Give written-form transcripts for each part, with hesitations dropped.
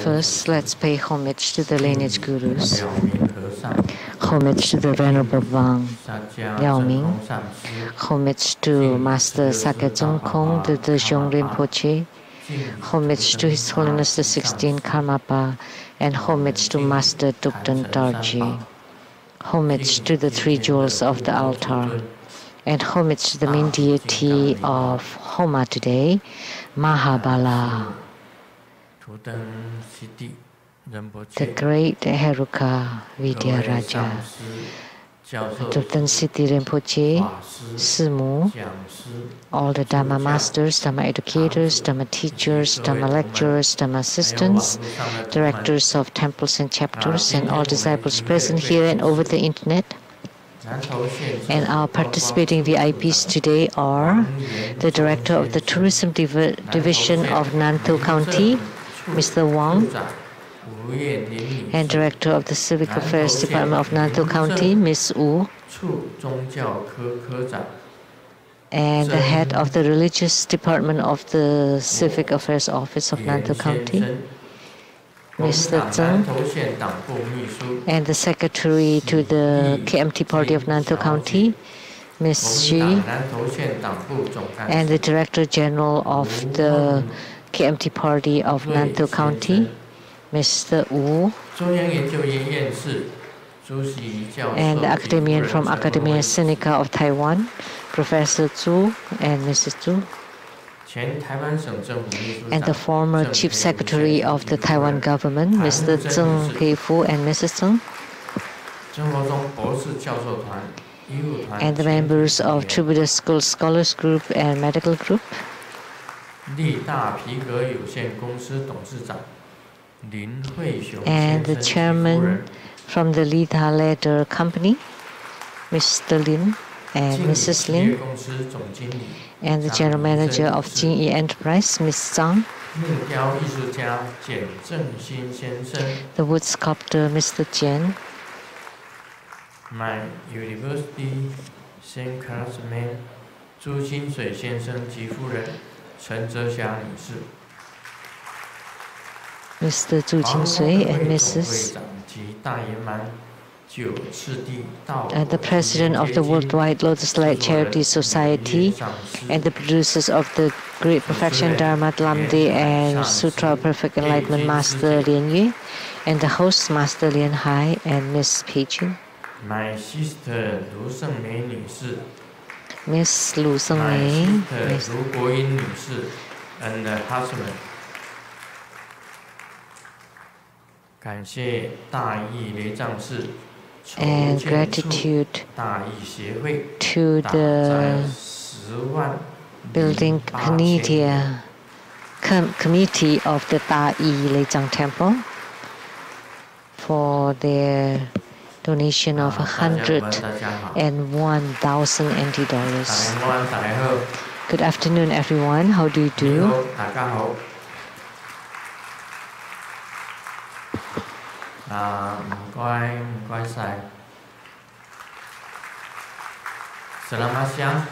First, let's pay homage to the lineage gurus. Homage to the Venerable Wang Liaoming. Homage to Master Sakya Kong, the Dzong Rinpoche. Homage to His Holiness the 16th Karmapa. And homage to Master Dukden Dorji. Homage to the three jewels of the altar. And homage to the main deity of Homa today, Mahabala, the great Heruka Vidyaraja, Dukden Siddhi Rinpoche, Simu, all the Dharma masters, Dharma educators, Dharma teachers, Dharma lecturers, Dharma assistants, directors of temples and chapters, and all disciples present here and over the internet. And our participating VIPs today are the Director of the Tourism Division of Nantou County, Mr. Wang, and Director of the Civic Affairs Department of Nantou County, Ms. Wu, and the Head of the Religious Department of the Civic Affairs Office of Nantou County, Mr. Tsang, and the Secretary to the KMT Party of Nantou County, Ms. Xu, and the Director General of the KMT Party of Nantou County, Mr. Wu, and the academician from Academia Sinica of Taiwan, Professor Zhu and Mrs. Zhu, and the former Chief Secretary of the Taiwan government, Mr. Zheng Peifu and Mrs. Zheng, and the members of Troubadour School Scholars Group and Medical Group, and the chairman from the Li-Ta Leather Company, Mr. Lin and Mrs. Lin, and the general manager of Jingyi Enterprise, Ms. Zhang, the wood sculptor, Mr. Jian, my university same classmate 朱清水先生及夫人陈哲霞女士 Mr. Zhu Qingsui and Mrs. The President of the Worldwide Lotus Light Charity Society and the producers of the Great Perfection Dharma Lamdre and Sutra of Perfect Enlightenment Master Lien Yue, and the host Master Lien Hai and Miss Pei Jun. My sister Lu Shengmei 女士 Miss Lu Shengmei, My sister Lu Guoyin 女士 and her husband. 感谢大义雷藏寺 and gratitude to the building committee of the Da Yi Lei Tsang Temple for their donation of 101,000 NT dollars. Good afternoon, everyone. How do you do? Selamat siang,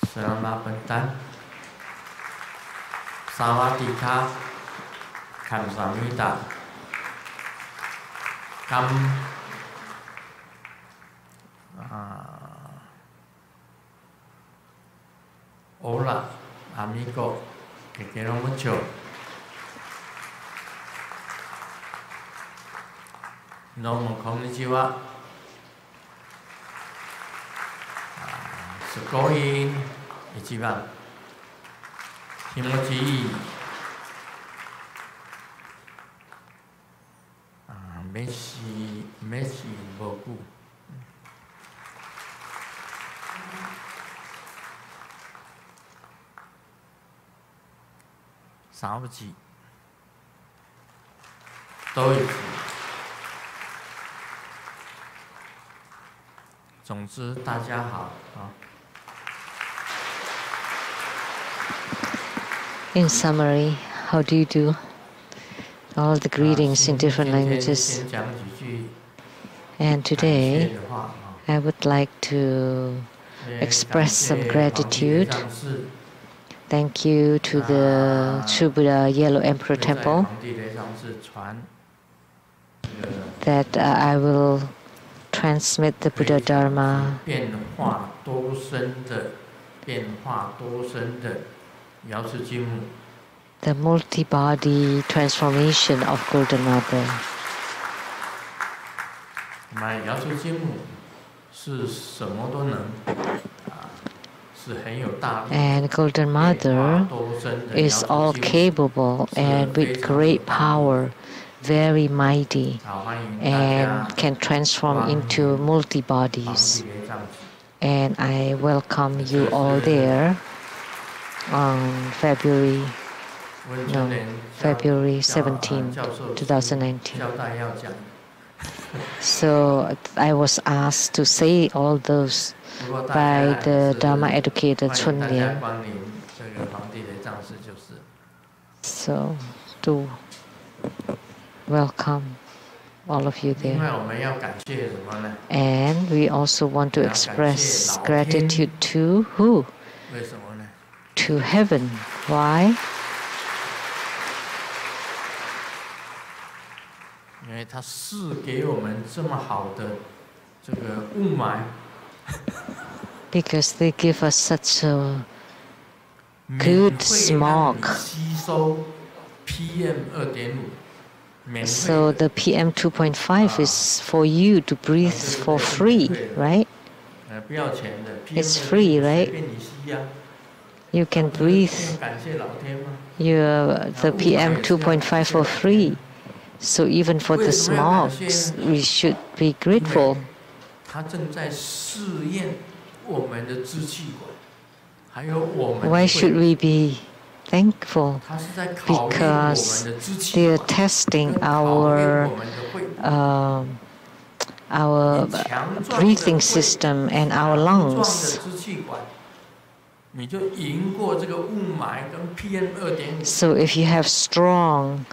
selamat petang, sawadika, kamsahamnida, hola, amigo, que quiero mucho. Domo konnichiwa. Sugoi ichiban. Kimochi ii. Meshi boku. Saoji. Doichi. 总之，大家好啊。In summary, how do you do? All the greetings in different languages. And today, I would like to express some gratitude. Thank you to the True Buddha Yellow Emperor Temple that I will transmit the Buddha Dharma the multi-body transformation of Golden Mother. And Golden Mother is all capable and with great power, very mighty, and can transform into multi-bodies. And I welcome you all there on February 17, 2019. So I was asked to say all those by the Dharma educator Chun Lian. So to welcome all of you there. And we also want to express gratitude to who? To heaven. Why? Because they give us such a good smog. So the PM 2.5 is for you to breathe for free, right? It's free, right? You can breathe the PM 2.5 for free. So even for the smog, we should be grateful. Why should we be thankful? Because they are testing our breathing system and our lungs. So if you have strong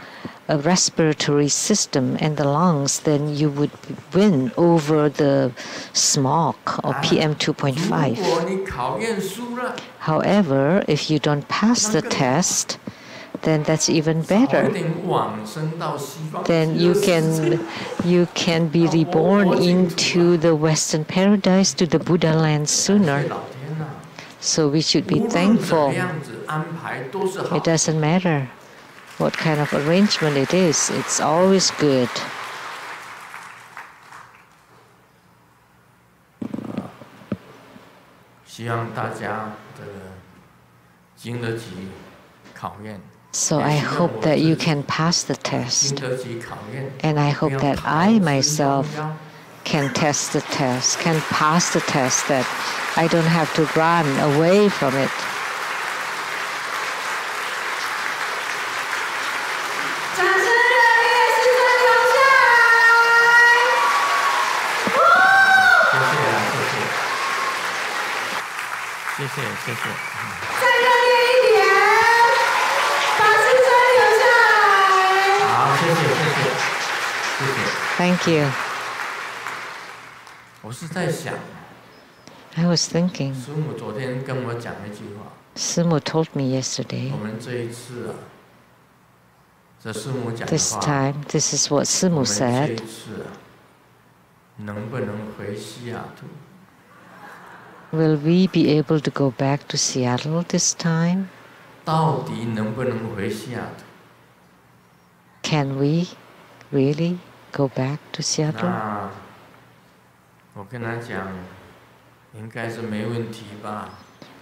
respiratory system and the lungs, then you would win over the smog or PM 2.5. However, if you don't pass the test, then that's even better. Then you can be reborn into the Western paradise, to the Buddha land sooner. So we should be thankful. It doesn't matter what kind of arrangement it is, it's always good. So I hope that you can pass the test. And I hope that I myself can test the test, can pass the test, that I don't have to run away from it. Thank you. I was thinking, Simu told me yesterday, this time, this is what Simu said. Will we be able to go back to Seattle this time? Can we really go back to Seattle?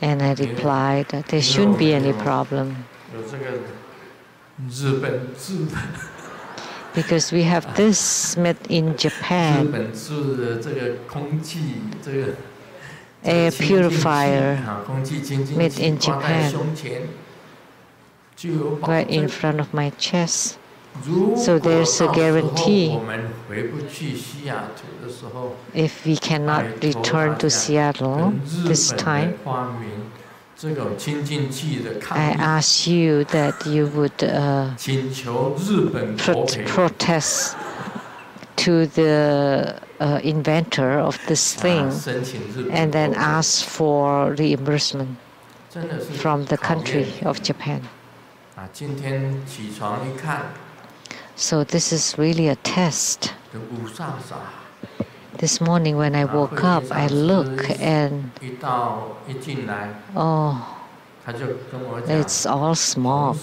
And I replied that there shouldn't be any problem. Because we have this made in Japan, air purifier made in Japan, right in front of my chest. So there's a guarantee. If we cannot return to Seattle this time, I ask you that you would protest to the inventor of this thing and then ask for reimbursement from the country of Japan. So this is really a test. This morning when I woke up, I look and it's all smog.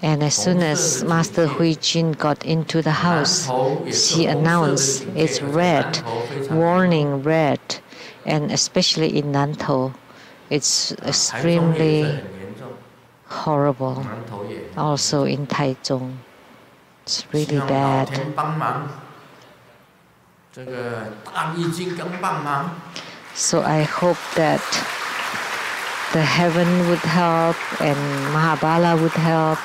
And as soon as Master Hui Jin got into the house, she announced it's red, warning red, and especially in Nantou, it's extremely horrible. Also in Taichung, it's really bad. So I hope that the heaven would help and Mahabala would help.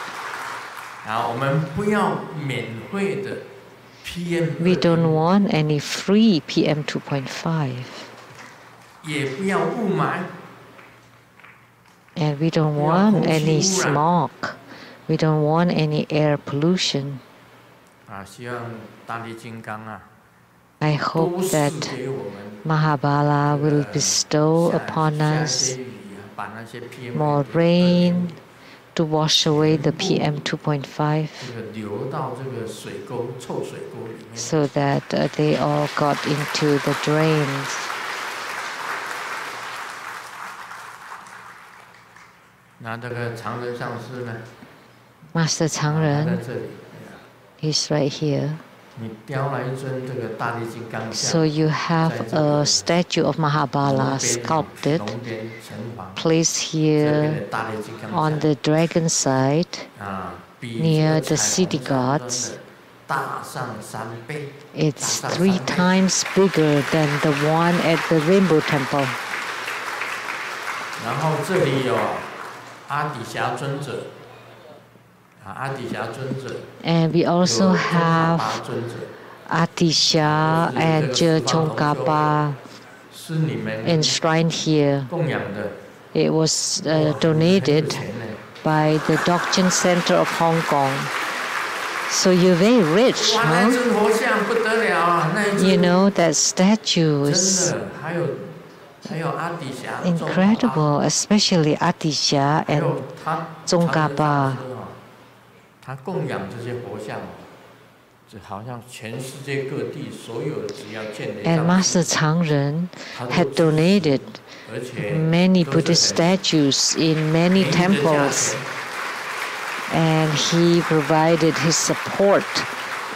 We don't want any free PM 2.5. And we don't want any smog. We don't want any air pollution. I hope that Mahabala will bestow upon us more rain to wash away the PM 2.5 so that they all got into the drains. Master Changren, he's right here. So you have a statue of Mahabala sculpted, placed here on the dragon side, near the city gods. It's 3 times bigger than the one at the Rainbow Temple. And we also have Atisha and Chongkapa enshrined here. It was donated by the Dokchen Center of Hong Kong. So you're very rich, huh? You know, that statue is incredible, especially Atisha and Tsongkhapa. And Master Changren had donated many Buddhist statues in many temples, and he provided his support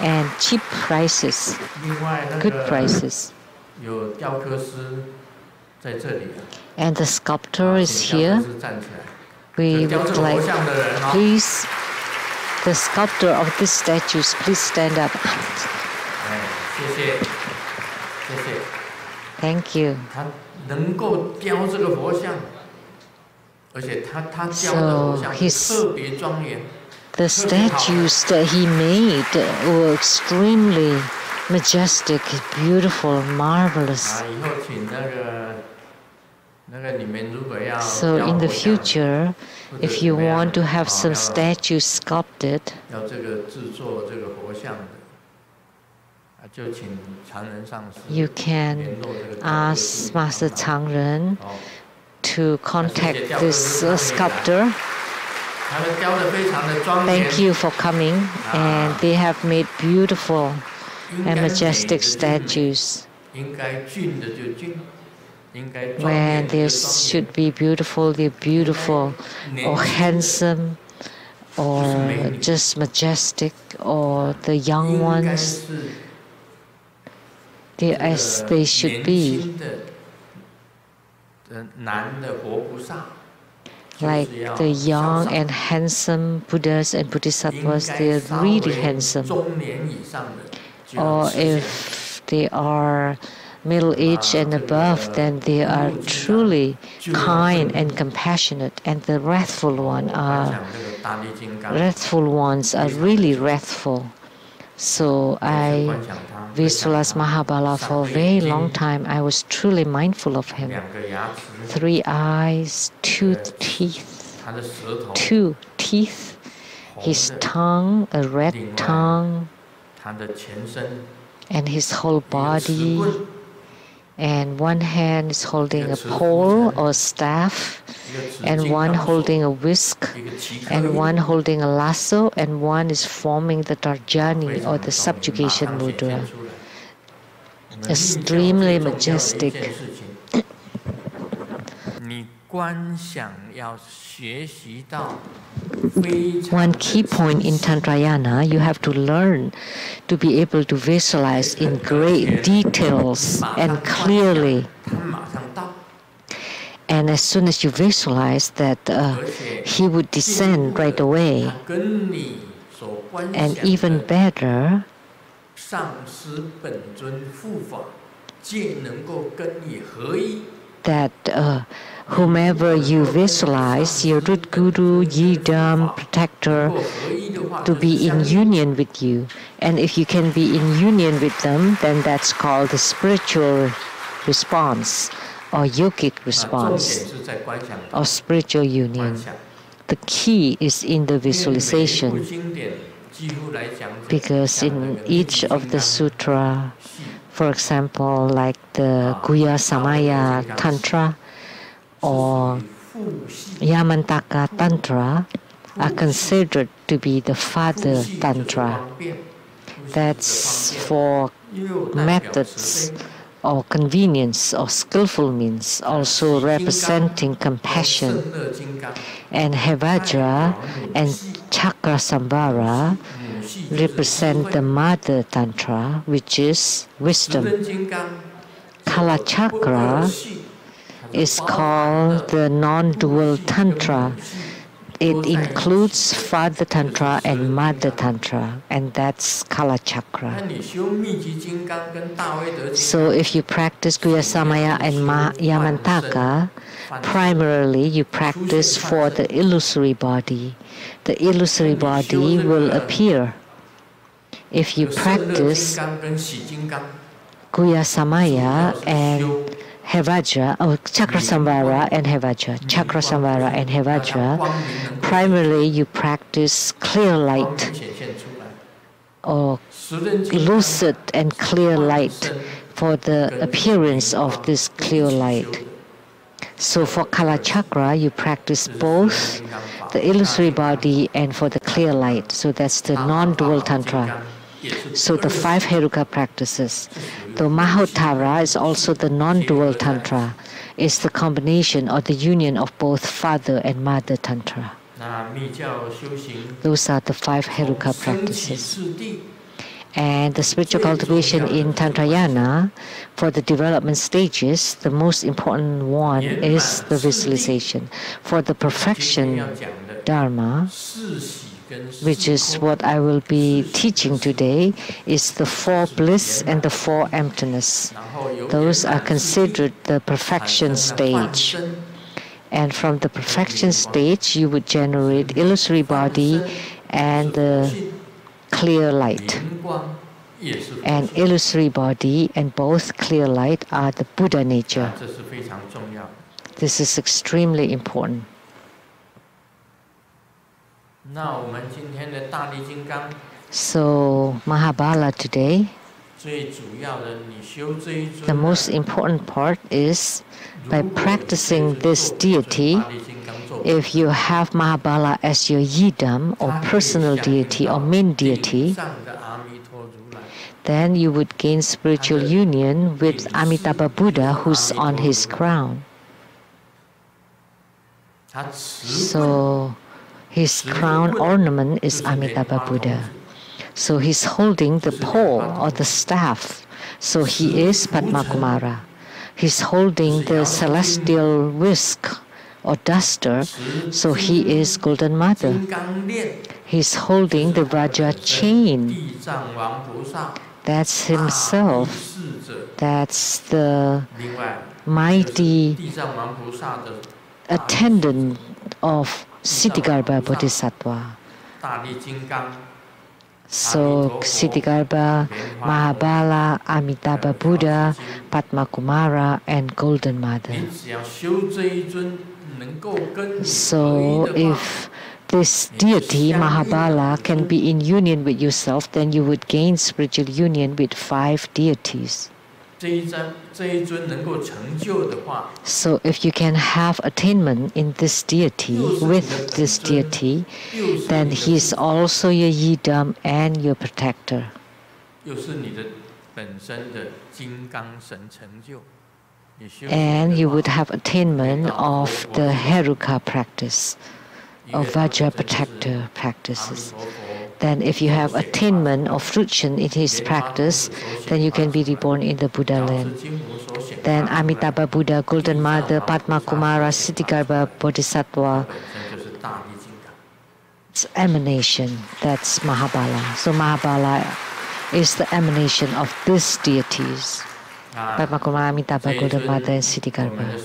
and cheap prices, good prices. And the sculptor is here. We would like, please, the sculptor of these statues, please stand up. Thank you. So the statues that he made were extremely majestic, beautiful, marvelous. So in the future, if you want to have some statues sculpted, you can ask Master Changren to contact this sculptor. Thank you for coming, and they have made beautiful and majestic statues. When they should be beautiful, they're beautiful, or handsome, or just majestic, or the young ones, they're as they should be. Like the young and handsome Buddhas and Bodhisattvas, they're really handsome. Or if they are middle-aged and above, then they are truly kind and compassionate, and the wrathful ones are really wrathful. So I visualized Mahabala for a very long time. I was truly mindful of him. 3 eyes, 2 teeth, 2 teeth, his tongue, a red tongue, and his whole body, and one hand is holding a pole or staff, and one holding a whisk, and one holding a lasso, and one is forming the Tarjani or the subjugation mudra. Extremely majestic. One key point in Tantrayana, you have to learn to be able to visualize in great details and clearly. And as soon as you visualize that he would descend right away, and even better, that whomever you visualize, your root guru, yidam, protector, to be in union with you. And if you can be in union with them, then that's called the spiritual response or yogic response or spiritual union. The key is in the visualization, because in each of the sutra, for example, like the Guhya Samaya Tantra or Yamantaka Tantra, are considered to be the father Tantra. That's for methods or convenience or skillful means, also representing compassion. And Hevajra and Chakra Sambhara represent the mother Tantra, which is wisdom. Kala Chakra is called the non-dual Tantra. It includes Father Tantra and Mother Tantra, and that's Kala Chakra. So if you practice Guhya Samaya and Yamantaka, primarily you practice for the illusory body. The illusory body will appear. If you practice Guhya Samaya and Hevajra, or Chakra Samvara and Hevajra, Chakra Samvara and Hevajra, primarily you practice clear light or lucid and clear light for the appearance of this clear light. So for Kala Chakra, you practice both the illusory body and for the clear light. So that's the non-dual Tantra. So the 5 Heruka practices. The Mahottara is also the non-dual Tantra. It's the combination or the union of both Father and Mother Tantra. Those are the 5 Heruka practices. And the spiritual cultivation in Tantrayana, for the development stages, the most important one is the visualization. For the perfection Dharma, which is what I will be teaching today, is the 4 bliss and the 4 emptiness. Those are considered the perfection stage. And from the perfection stage, you would generate illusory body and the clear light. And illusory body and both clear light are the Buddha nature. This is extremely important. So Mahabala today, the most important part is by practicing this deity. If you have Mahabala as your yidam or personal deity or main deity, then you would gain spiritual union with Amitabha Buddha, who's on his crown. So his crown ornament is Amitabha Buddha. So he's holding the pole or the staff. So he is Padma Kumara. He's holding the celestial whisk or duster. So he is Golden Mother. He's holding the Vajra chain. That's himself. That's the mighty attendant of Siddhigarbha Bodhisattva. So Siddhigarbha, Mahabala, Amitabha Buddha, Padma Kumara, and Golden Mother. So if this deity, Mahabala, can be in union with yourself, then you would gain spiritual union with 5 deities. So if you can have attainment in this deity, with this deity, then he is also your yidam and your protector. And you would have attainment of the Heruka practice, of Vajra protector practices. Then if you have attainment of fruition in his practice, then you can be reborn in the Buddha land. Then Amitabha Buddha, Golden Mother, Padma Kumara, Siddhigarbha, Bodhisattva, it's emanation, that's Mahabala. So Mahabala is the emanation of these deities. Padma Kumara, Amitabha, Golden Mother, and Siddhigarbha.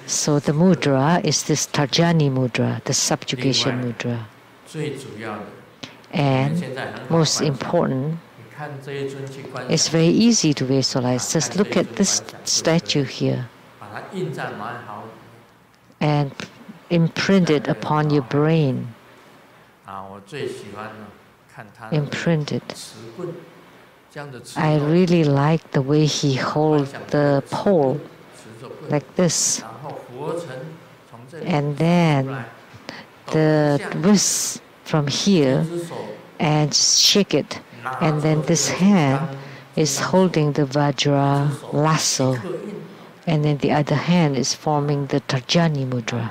So the mudra is this Tarjani mudra, the subjugation mudra. And most important, it's very easy to visualize. Just look at this statue here and imprint it upon your brain. Imprint it. I really like the way he holds the pole like this. And then the wrist from here and shake it. And then this hand is holding the Vajra lasso. And then the other hand is forming the Tarjani mudra.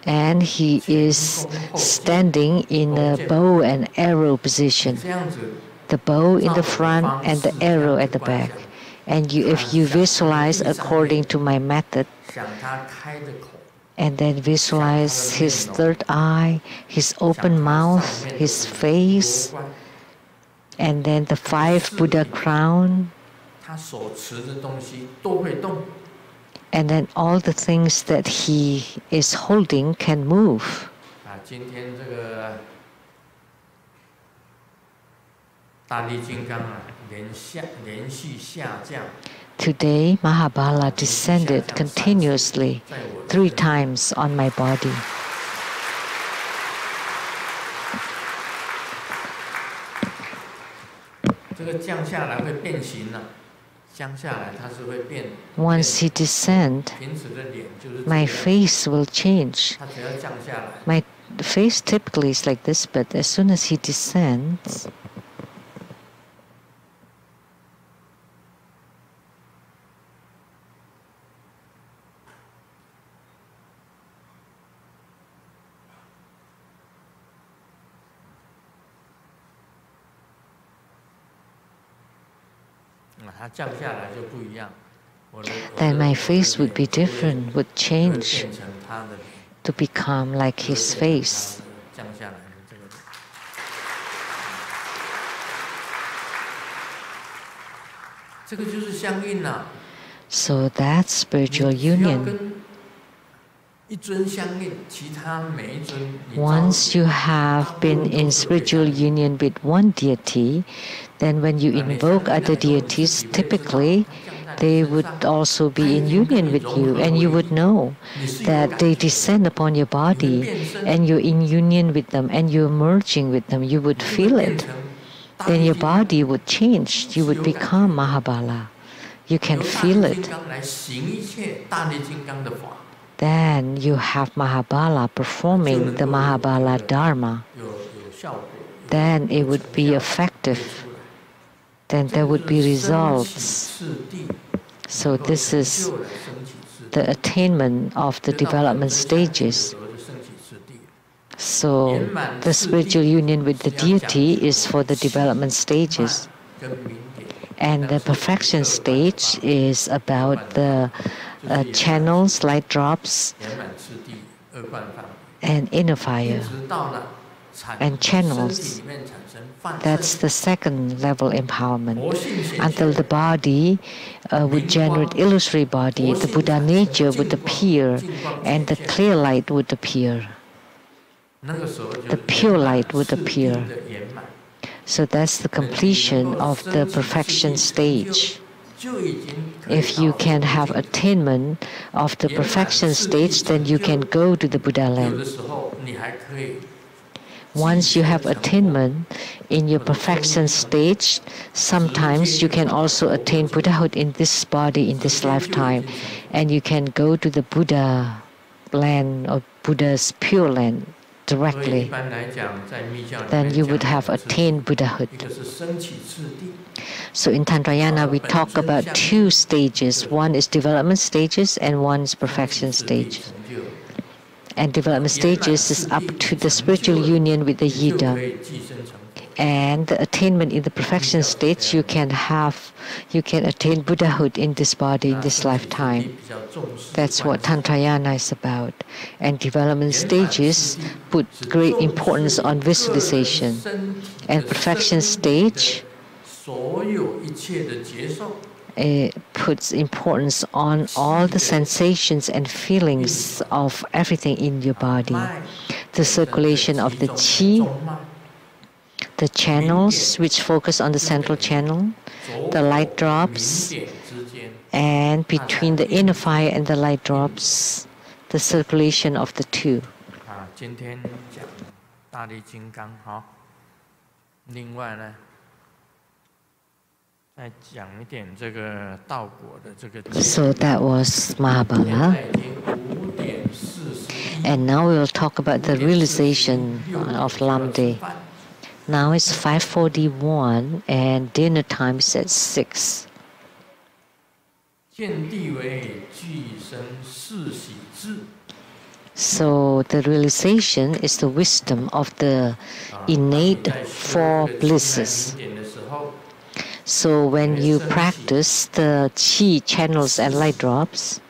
And he is standing in a bow and arrow position. The bow in the front and the arrow at the back. And if you visualize according to my method, and then visualize his third eye, his open mouth, his face, and then the 5 Buddha crown, and then all the things that he is holding can move. Today, Mahabala descended continuously 3 times on my body. Once he descends, my face will change. My face typically is like this, but as soon as he descends, then my face would be different, would change to become like his face. So that's spiritual union. Once you have been in spiritual union with one deity, then when you invoke other deities, typically they would also be in union with you, and you would know that they descend upon your body and you're in union with them and you're merging with them. You would feel it. Then your body would change. You would become Mahabala. You can feel it. Then you have Mahabala performing the Mahabala Dharma. Then it would be effective. Then there would be results. So this is the attainment of the development stages. So the spiritual union with the deity is for the development stages. And the perfection stage is about the channels, light drops, and inner fire, and channels. That's the second level empowerment. Until the body would generate illusory body, the Buddha nature would appear, and the clear light would appear. The pure light would appear. So that's the completion of the perfection stage. If you can have attainment of the perfection stage, then you can go to the Buddha land. Once you have attainment in your perfection stage, sometimes you can also attain Buddhahood in this body, in this lifetime, and you can go to the Buddha land or Buddha's pure land directly. Then you would have attained Buddhahood. So in Tantrayana, we talk about two stages. One is development stages and one is perfection stage. And development stages is up to the spiritual union with the Yidam. And the attainment in the perfection stage, you can attain Buddhahood in this body, in this lifetime. That's what Tantrayana is about. And development stages put great importance on visualization. And perfection stage, it puts importance on all the sensations and feelings of everything in your body. The circulation of the qi, the channels which focus on the central channel, the light drops, and between the inner fire and the light drops, the circulation of the two. So that was Mahabharata. And now we will talk about the realization of Lamdre. Now it's 5:41 and dinner time is at 6. So the realization is the wisdom of the innate four blisses. So when you practice the qi channels and light drops,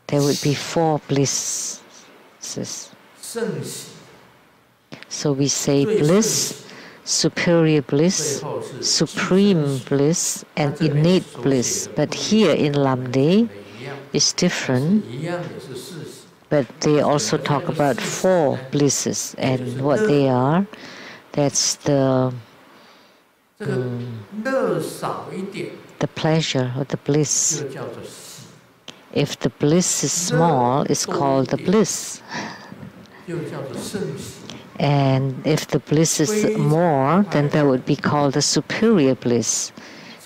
there would be four blisses. So we say bliss, superior bliss, supreme bliss, and innate bliss. But here in Lamdre, it's different. But they also talk about four blisses, and what they are, that's the pleasure or the bliss. If the bliss is small, it's called the bliss. And if the bliss is more, then that would be called the superior bliss.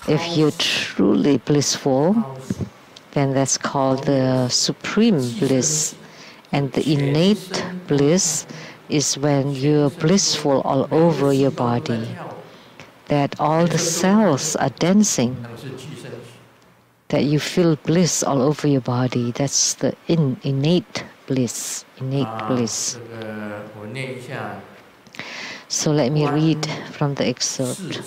If you're truly blissful, then that's called the supreme bliss. And the innate bliss is when you're blissful all over your body, that all the cells are dancing, that you feel bliss all over your body. That's the innate bliss, bliss. So let me read from the excerpt.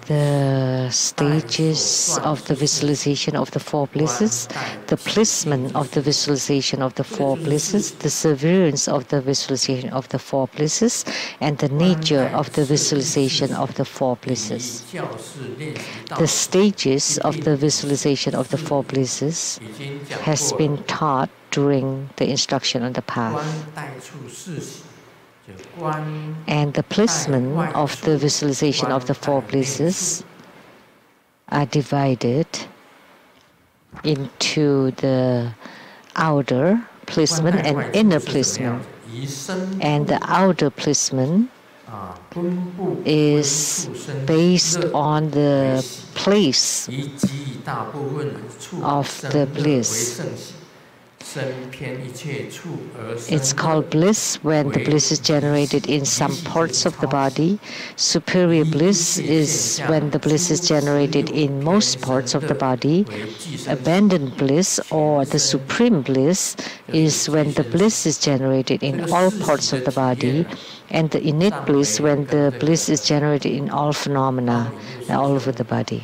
The stages of the visualization of the four blisses, the placement of the visualization of the four blisses, the severance of the visualization of the four blisses, and the nature of the visualization of the four blisses. The stages of the visualization of the four blisses has been taught during the instruction on the path. And the placement of the visualization of the four blisses are divided into the outer placement and inner placement. And the outer placement is based on the place of the bliss. It's called bliss when the bliss is generated in some parts of the body. Superior bliss is when the bliss is generated in most parts of the body. Abandoned bliss or the supreme bliss is when the bliss is generated in all parts of the body. And the innate bliss when the bliss is generated in all phenomena all over the body.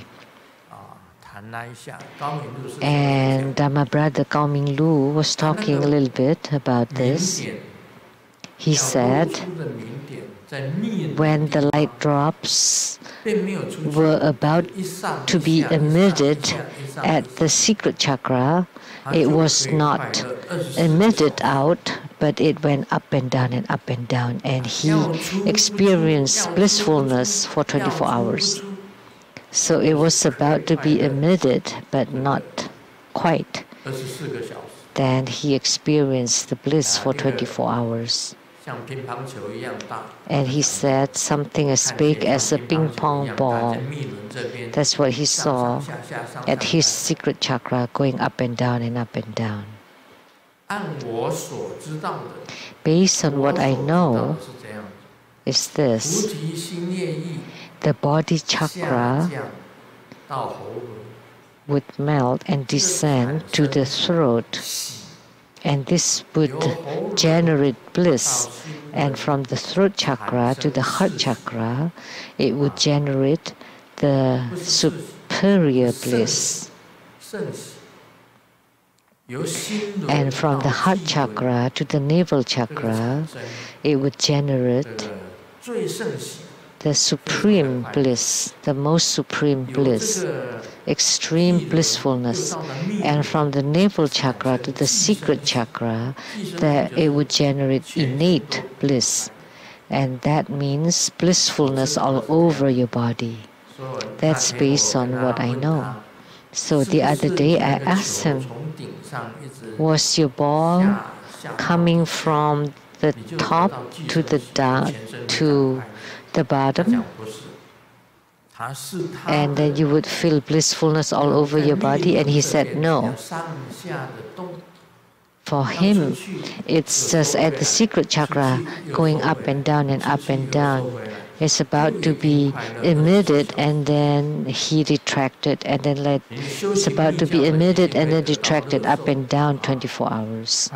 And my brother Gao Ming Lu was talking a little bit about this. He said, when the light drops were about to be emitted at the secret chakra, it was not emitted out but it went up and down and up and down, and he experienced blissfulness for 24 hours. So it was about to be emitted, but not quite. Then he experienced the bliss for 24 hours. And he said something as big as a ping pong ball. That's what he saw at his secret chakra, going up and down and up and down. Based on what I know, is this: the body chakra would melt and descend to the throat, and this would generate bliss. And from the throat chakra to the heart chakra, it would generate the superior bliss. And from the heart chakra to the navel chakra, it would generate the supreme bliss, the most supreme bliss, extreme blissfulness. And from the navel chakra to the secret chakra, it would generate innate bliss. And that means blissfulness all over your body. That's based on what I know. So the other day I asked him, was your ball coming from the top to the bottom? And then you would feel blissfulness all over your body? And he said no. For him, it's just at the secret chakra, going up and down and up and down. It's about to be emitted, and then he retracted, and then it's about to be emitted and then retracted up and down 24 hours.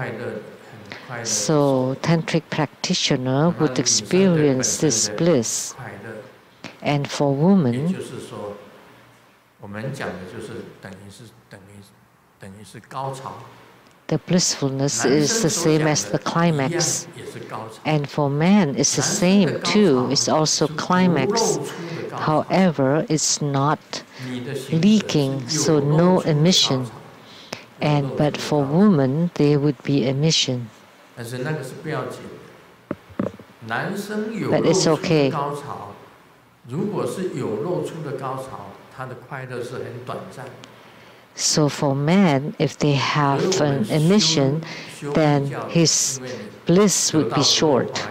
So tantric practitioner would experience this bliss. And for women, the blissfulness is the same as the climax. And for men, it's the same too. It's also climax. However, it's not leaking, so no emission. But for women, there would be emission. But it's okay. So for men, if they have an emission, then his bliss would be short.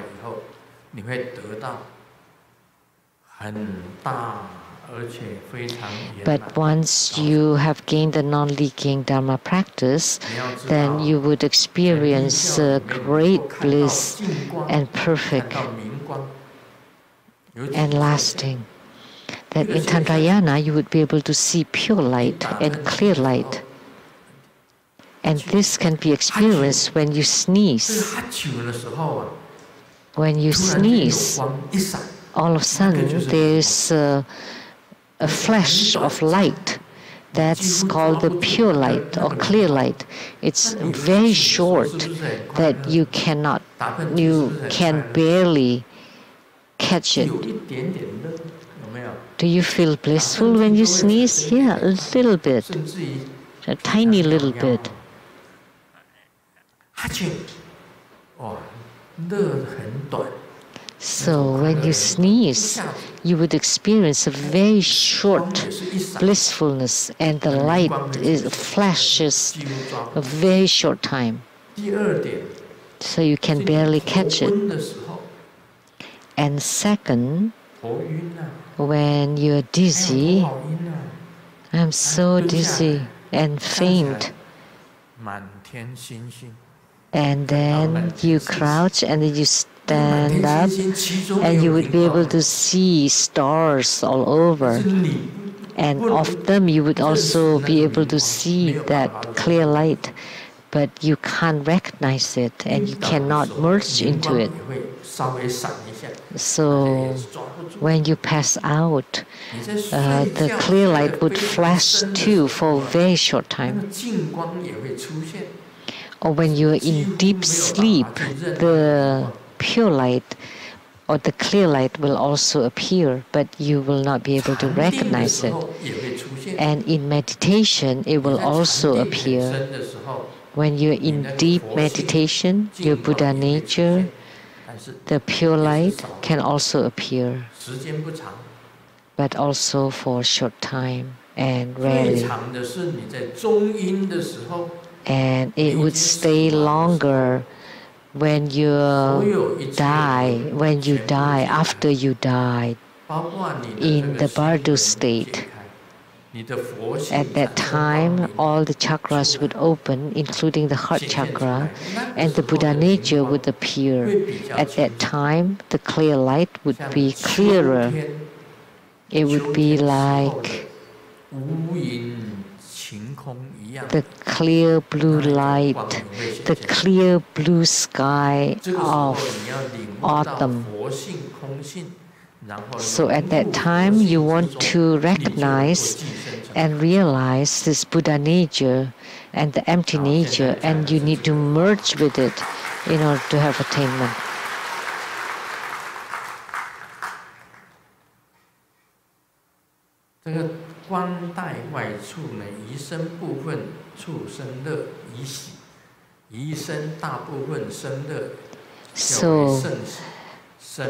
But once you have gained the non-leaking Dharma practice, then you would experience great bliss and perfect and lasting. That in Tantrayana you would be able to see pure light and clear light. And this can be experienced when you sneeze. When you sneeze, all of a sudden there's a flash of light. That's called the pure light or clear light. It's very short that you can barely catch it. Do you feel blissful when you sneeze? Yeah, a little bit, a tiny little bit. So when you sneeze, you would experience a very short blissfulness, and the light flashes a very short time. So you can barely catch it. And second, when you're dizzy, I'm so dizzy and faint. And then you crouch and then you stand up, and you would be able to see stars all over. And of them you would also be able to see that clear light, but you can't recognize it and you cannot merge into it. So when you pass out, the clear light would flash too for a very short time. Or when you're in deep sleep, the pure light or the clear light will also appear, but you will not be able to recognize it. And in meditation, it will also appear. When you're in deep meditation, your Buddha nature, the pure light, can also appear, but also for a short time and rarely. And it would stay longer when you die, after you died, in the bardo state. At that time, all the chakras would open, including the heart chakra, and the Buddha nature would appear. At that time, the clear light would be clearer. It would be like the clear blue light, the clear blue sky of autumn. So at that time, you want to recognize and realize this Buddha nature and the empty nature, and you need to merge with it in order to have attainment. So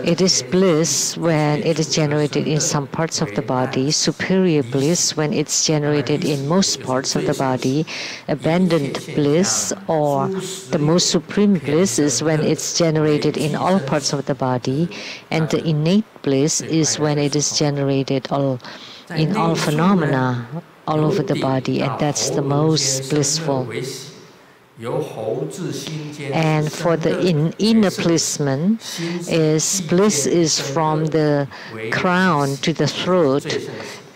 it is bliss when it is generated in some parts of the body, superior bliss when it's generated in most parts of the body, abandoned bliss or the most supreme bliss is when it's generated in all parts of the body, and the innate bliss is when it is generated in all phenomena all over the body, and that's the most blissful. And for the inner placement, bliss is from the crown to the throat,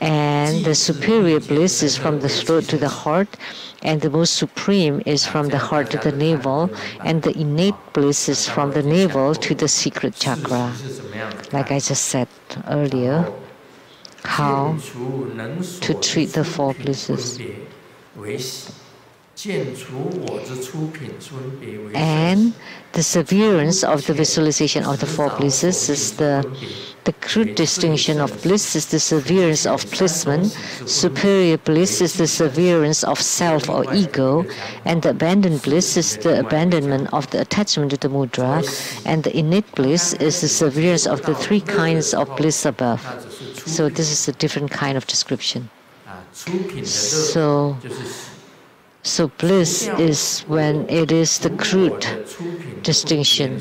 and the superior bliss is from the throat to the heart, and the most supreme is from the heart to the navel, and the innate bliss is from the navel to the secret chakra. Like I just said earlier, how to treat the four blisses. And the severance of the visualization of the four blisses is the crude distinction of bliss is the severance of placement, superior bliss is the severance of self or ego, and the abandoned bliss is the abandonment of the attachment to the mudra, and the innate bliss is the severance of the three kinds of bliss above. So this is a different kind of description. So bliss is when it is the crude distinction.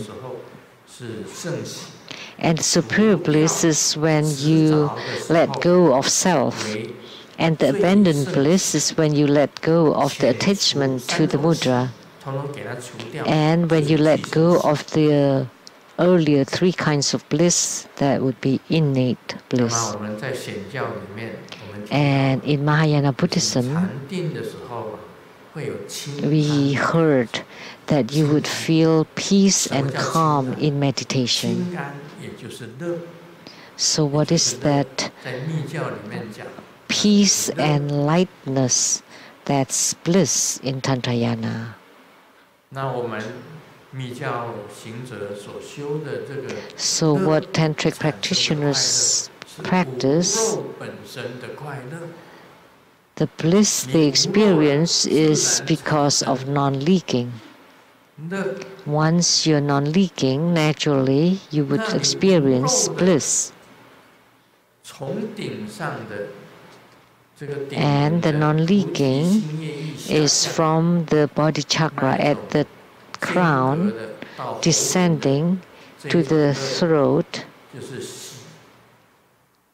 And superior bliss is when you let go of self. And the abandoned bliss is when you let go of the attachment to the mudra. And when you let go of the earlier three kinds of bliss, that would be innate bliss. And in Mahayana Buddhism, we heard that you would feel peace and calm in meditation. So what is that peace and lightness? That's bliss in Tantrayana. So what tantric practitioners practice, the bliss they experience is because of non-leaking. Once you're non-leaking, naturally you would experience bliss. And the non-leaking is from the body chakra at the crown, descending to the throat.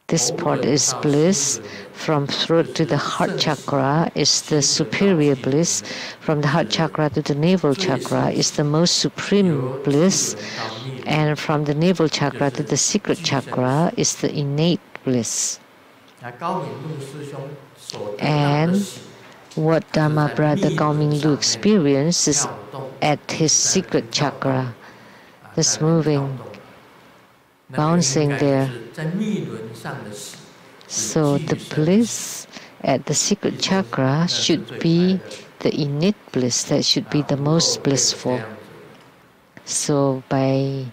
This part is bliss. From throat to the heart chakra is the superior bliss. From the heart chakra to the navel chakra is the most supreme bliss. And from the navel chakra to the secret chakra is the innate bliss. And what Dharma brother Gao Ming-lu experiences at his secret chakra, this moving, bouncing there. So the bliss at the secret chakra should be the innate bliss, that should be the most blissful. So by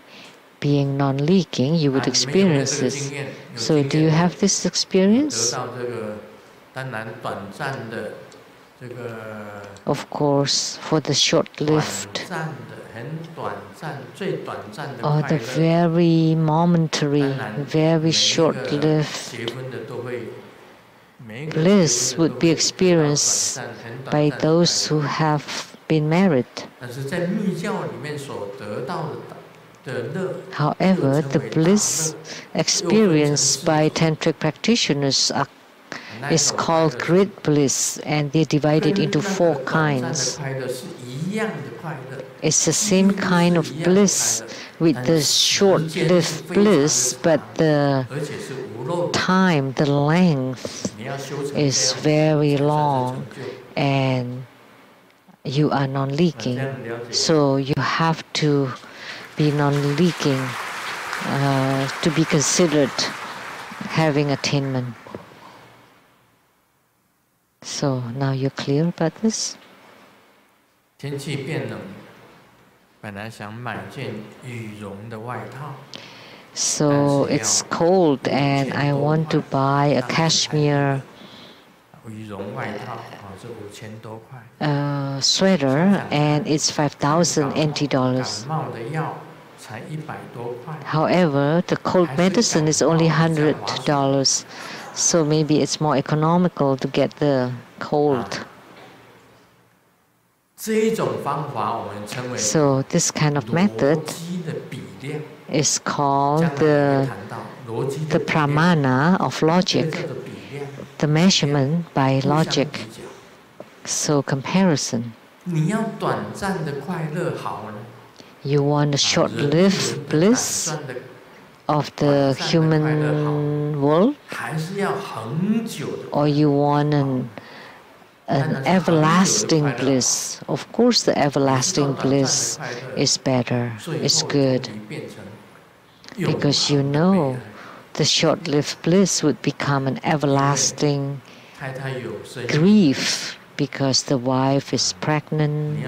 being non-leaking, you would experience this. So do you have this experience? Of course, for the short-lived or the very momentary, very short-lived bliss would be experienced by those who have been married. However, the bliss experienced by tantric practitioners is called great bliss, and they divide it into 4 kinds. It's the same kind of bliss with the short-lived bliss, but the time, the length is very long, and you are non-leaking. So you have to be non-leaking to be considered having attainment. So now you're clear about this? So it's cold and I want to buy a cashmere sweater, and it's 5,000 NT dollars. However, the cold medicine is only $100, so maybe it's more economical to get the cold. So this kind of method is called the pramana of logic, the measurement by logic. So comparison. You want a short-lived bliss of the human world, or you want an everlasting bliss? Of course, the everlasting bliss is better, is good, because you know the short-lived bliss would become an everlasting grief because the wife is pregnant,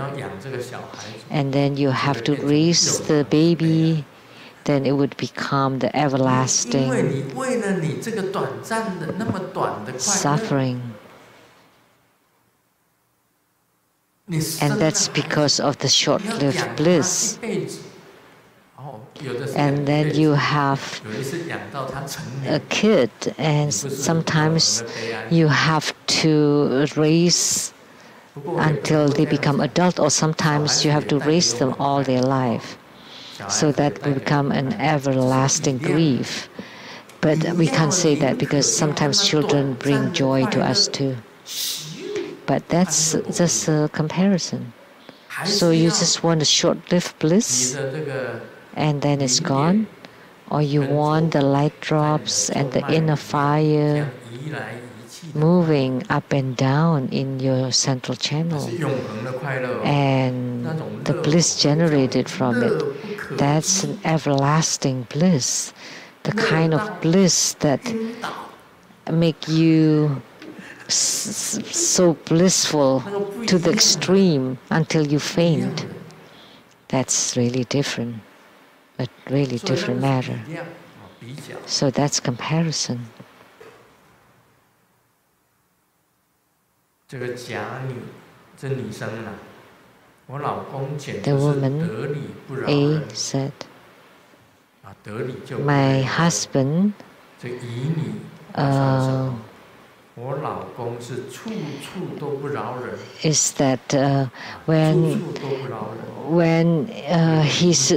and then you have to raise the baby, then it would become the everlasting suffering. And that's because of the short-lived bliss. And then you have a kid, and sometimes you have to raise until they become adult, or sometimes you have to raise them all their life. So that will become an everlasting grief. But we can't say that because sometimes children bring joy to us too. But that's just a comparison. So you just want a short-lived bliss and then it's gone, or you want the light drops and the inner fire moving up and down in your central channel, and the bliss generated from it. That's an everlasting bliss, the kind of bliss that make you so blissful to the extreme until you faint. That's really different, but really different matter. So that's comparison. The woman A said, my husband is that when he's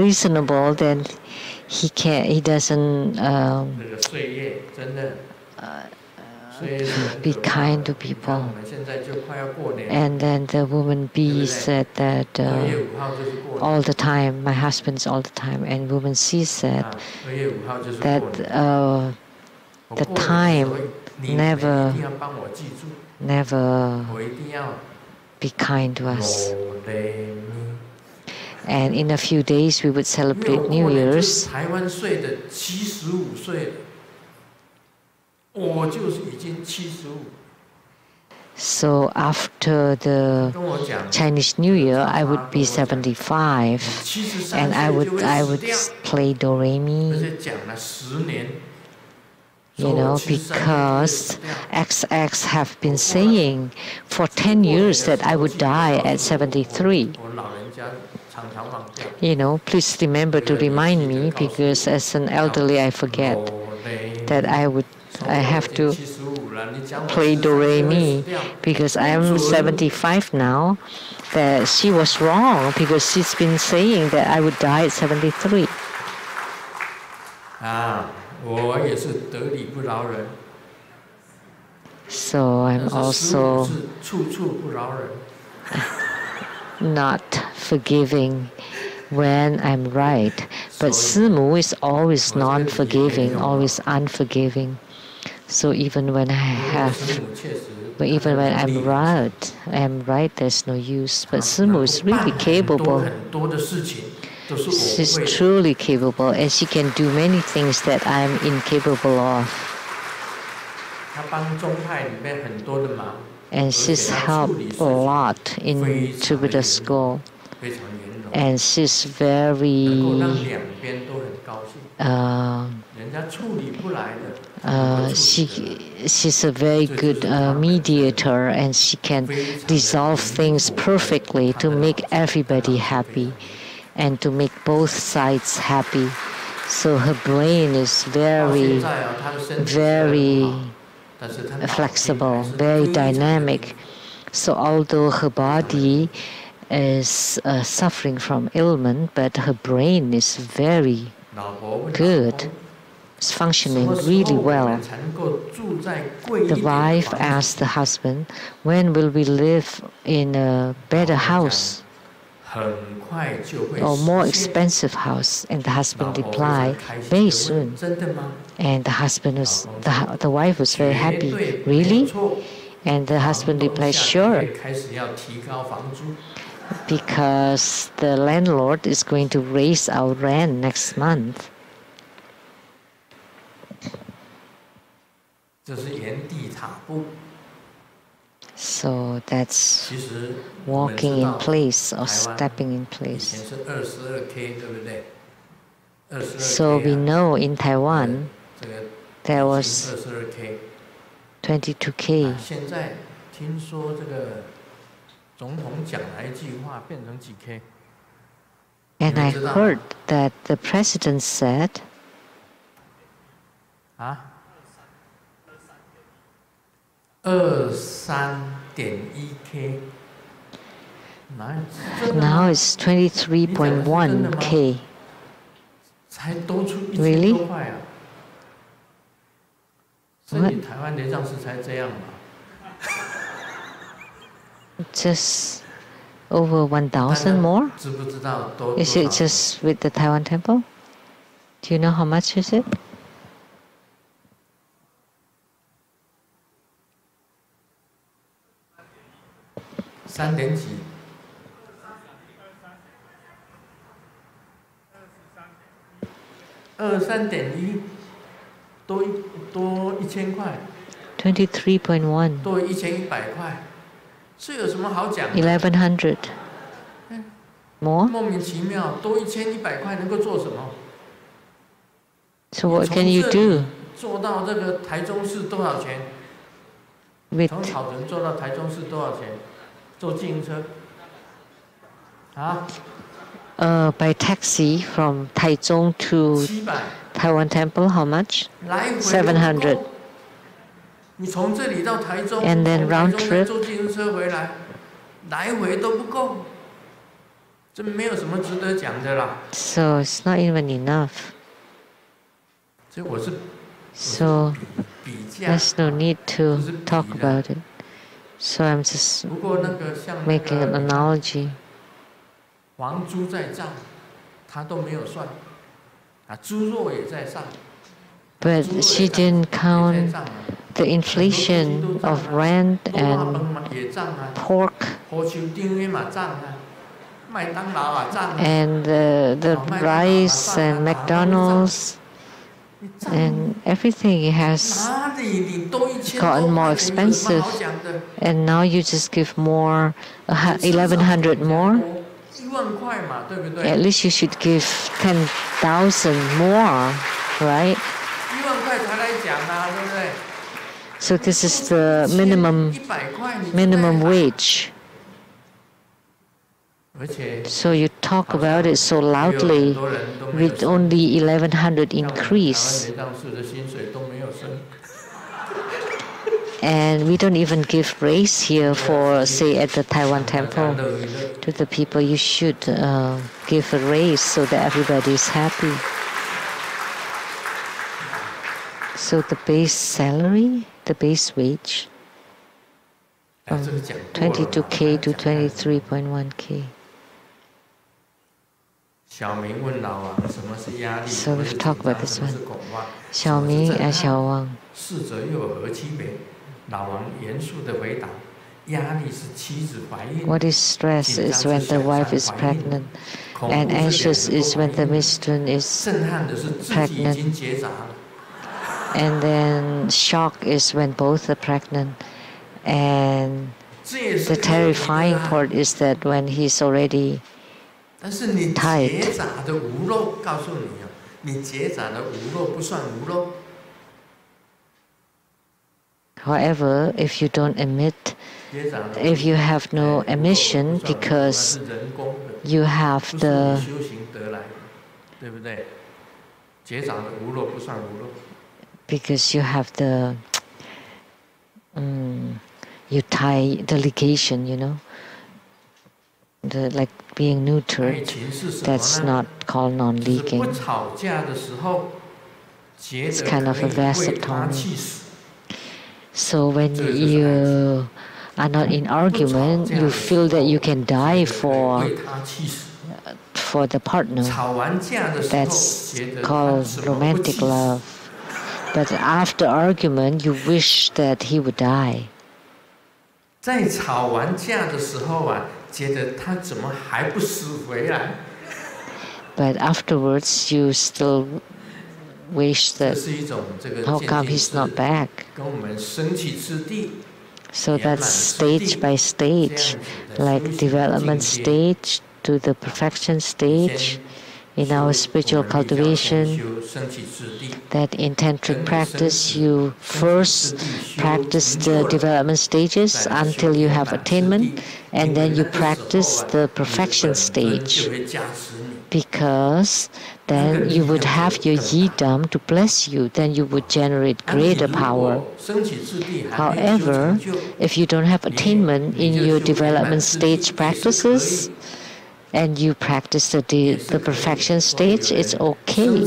reasonable, then he doesn't be kind to people. And then the woman B said that all the time, my husband's all the time, and woman C said that the time never be kind to us. And in a few days we would celebrate New Year's. So after the Chinese New Year, I would be 75, and I would play do re mi. because XX have been saying for 10 years that I would die at 73. Please remember to remind me, because as an elderly I forget that I have to play do re mi, because I am 75 now. That she was wrong, because she's been saying that I would die at 73. So I'm also not forgiving when I'm right. But Simu is always non-forgiving, always unforgiving. So even when I'm right, there's no use. But Simu is really capable. She's truly capable, and she can do many things that I'm incapable of. And she's helped a lot in Jupiter School. And she's very she's a very good mediator, and she can resolve things perfectly to make everybody happy and to make both sides happy. So her brain is very, very flexible, very dynamic. So although her body is suffering from ailment, but her brain is very good. It's functioning really well. The wife asked the husband, when will we live in a better house or more expensive house? And the husband replied, very soon. And the wife was very happy. Really? And the husband replied, sure. Because the landlord is going to raise our rent next month. So that's walking in place or stepping in place. So we know in Taiwan there was 22K. And I heard that the president said, 23.1K. Now it's 23.1K. Really? What? Just over 1,000 more? Is it just with the Taiwan temple? Do you know how much is it? $23.1. 1,100 more? So what can you do? With by taxi from Taichung to Taiwan Temple, how much? 700. And then round trip? So it's not even enough. So there's no need to talk about it. So I'm just making an analogy. But she didn't count the inflation of rent and pork and the rice and McDonald's and everything has gotten more expensive. And now you just give more, 1,100 more. At least you should give 10,000 more, right? So this is the minimum wage. So you talk about it so loudly with only 1,100 increase. And we don't even give raise here for, say, at the Taiwan temple to the people. You should give a raise so that everybody is happy. So the base salary, the base wage, from 22K to 23.1K. So we've talked about this one. Xiaoming and Xiaowang. What is stress is when the wife is pregnant, and anxious is when the mistress is pregnant, and then shock is when both are pregnant, and the terrifying part is that when he's already tired. However, if you don't emit, if you have no emission because you have the you tie delegation, you know, like being neutered, that's not called non-leaking. It's kind of a vasectomy. So when you are not in argument, you feel that you can die for the partner. That's called romantic love. But after argument, you wish that he would die. But afterwards, you still wish that, how come he's not back? So that's stage by stage, like development stage to the perfection stage in our spiritual cultivation. That in tantric practice, you first practice the development stages until you have attainment, and then you practice the perfection stage, because then you would have your yidam to bless you, then you would generate greater power. However, if you don't have attainment in your development stage practices, and you practice the perfection stage, it's okay.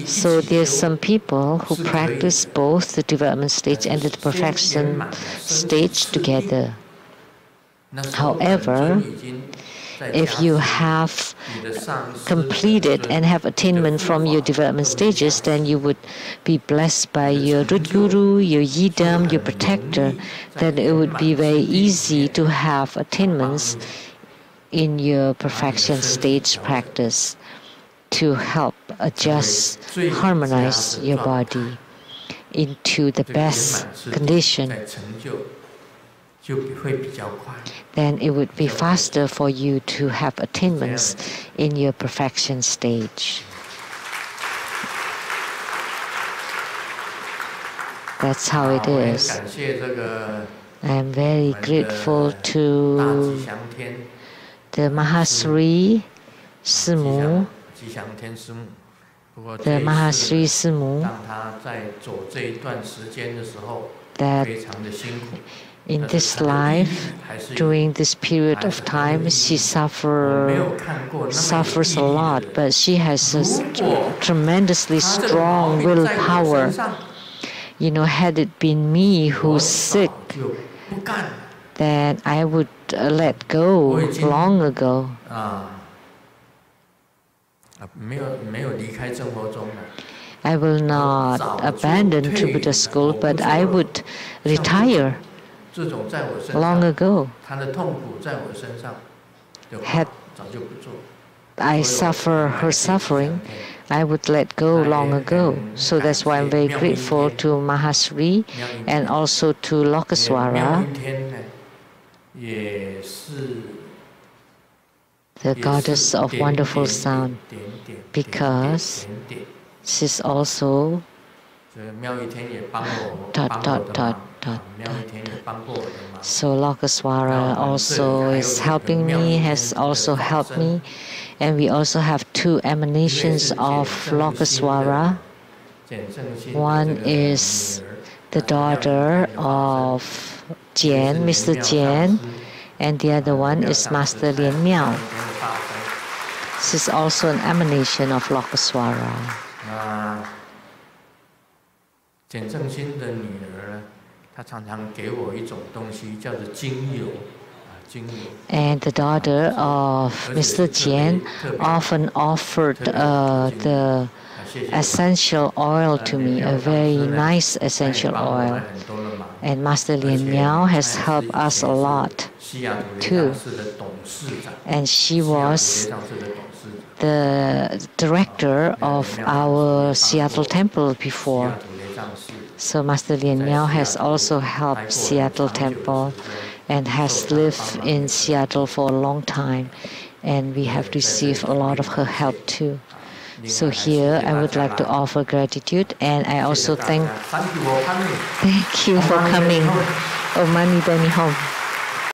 So there's some people who practice both the development stage and the perfection stage together. However, if you have completed and have attainment from your development stages, then you would be blessed by your root guru, your yidam, your protector. Then it would be very easy to have attainments in your perfection stage practice to help adjust, harmonize your body into the best condition. Then it would be faster for you to have attainments in your perfection stage. That's how it is. I am very grateful to the Mahasri Simu, the Mahasri Simu, that in this life, during this period of time, she suffers a lot, but she has a tremendously strong willpower. You know, had it been me who's sick, then I would let go long ago. I will not abandon Tribuddha school, but I would retire long ago. Had I suffer her suffering, I would let go long ago. So that's why I'm very grateful to Mahasri and also to Lokaswara, the goddess of wonderful sound, because she's also So Lokaswara also is helping me, has also helped me. And we also have two emanations of Lokaswara. One is the daughter of Jian, Mr. Jian, and the other one is Master Lien Miao. This is also an emanation of Lokaswara. And the daughter of Mr. Jian often offered the essential oil to me, a very nice essential oil. And Master Lien Miao has helped us a lot too. And she was the director of our Seattle temple before. So Master Lien Miao has also helped Seattle temple and has lived in Seattle for a long time. And we have received a lot of her help too. So here I would like to offer gratitude, and I also thank you for coming. Oh, Mani Beni Home.